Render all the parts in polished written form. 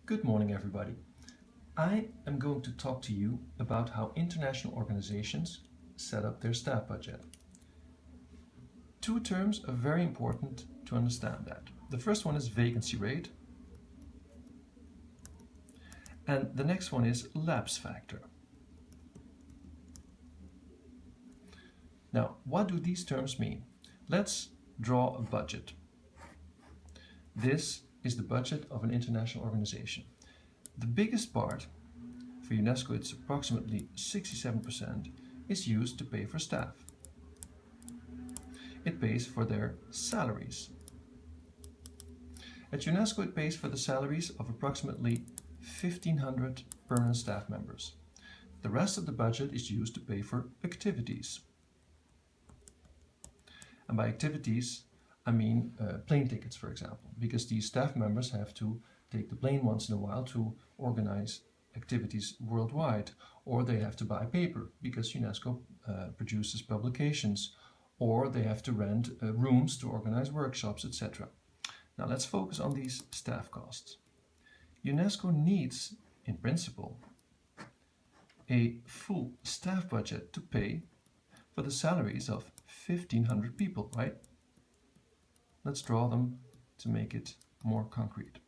Good morning, everybody. I am going to talk to you about how international organizations set up their staff budget. Two terms are very important to understand that. The first one is vacancy rate, and the next one is lapse factor. Now, what do these terms mean? Let's draw a budget. This is the budget of an international organization. The biggest part, for UNESCO it's approximately 67%, is used to pay for staff. It pays for their salaries. At UNESCO it pays for the salaries of approximately 1,500 permanent staff members. The rest of the budget is used to pay for activities. And by activities, I mean plane tickets, for example, because these staff members have to take the plane once in a while to organize activities worldwide, or they have to buy paper because UNESCO produces publications, or they have to rent rooms to organize workshops, etc. Now let's focus on these staff costs. UNESCO needs, in principle, a full staff budget to pay for the salaries of 1,500 people, right? Let's draw them to make it more concrete.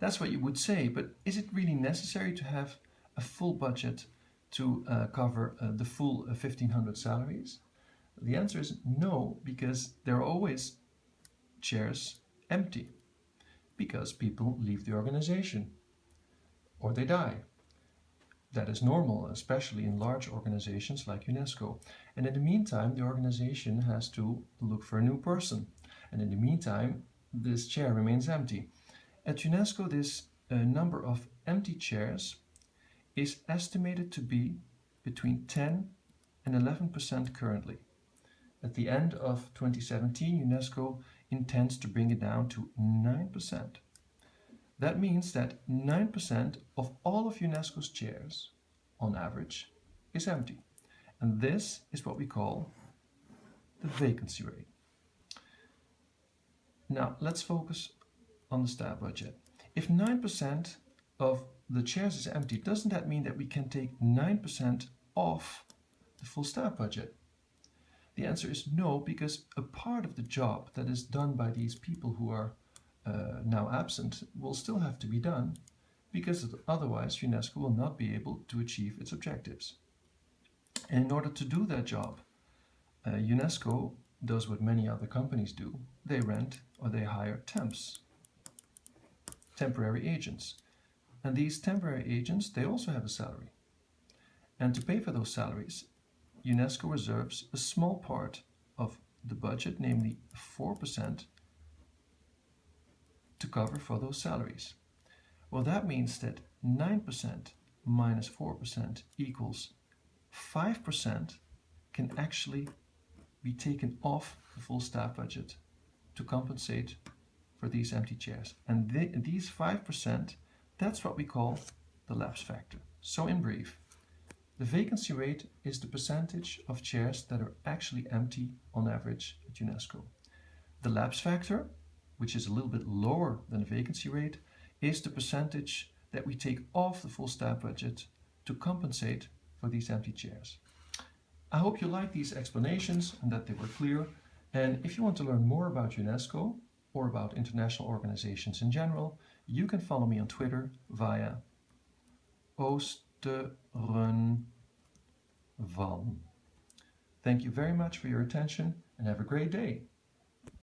That's what you would say, but is it really necessary to have a full budget to cover the full 1,500 salaries? The answer is no, because there are always chairs empty, because people leave the organization or they die. That is normal, especially in large organizations like UNESCO. And in the meantime, the organization has to look for a new person. And in the meantime, this chair remains empty. At UNESCO, this number of empty chairs is estimated to be between 10 and 11% currently. At the end of 2017, UNESCO intends to bring it down to 9%. That means that 9% of all of UNESCO's chairs, on average, is empty. And this is what we call the vacancy rate. Now, let's focus on the staff budget. If 9% of the chairs is empty, doesn't that mean that we can take 9% off the full staff budget? The answer is no, because a part of the job that is done by these people who are now absent will still have to be done, because otherwise UNESCO will not be able to achieve its objectives. And in order to do that job, UNESCO does what many other companies do. They rent or they hire temps, temporary agents. And these temporary agents, they also have a salary. And to pay for those salaries, UNESCO reserves a small part of the budget, namely 4%, to cover for those salaries. Well, that means that 9% minus 4% equals 5% can actually be taken off the full staff budget to compensate for these empty chairs. And these 5%, that's what we call the lapse factor. So in brief, the vacancy rate is the percentage of chairs that are actually empty on average at UNESCO. The lapse factor, which is a little bit lower than the vacancy rate, is the percentage that we take off the full staff budget to compensate for these empty chairs. I hope you like these explanations and that they were clear. And if you want to learn more about UNESCO or about international organizations in general, you can follow me on Twitter via Oosterenvan. Thank you very much for your attention and have a great day.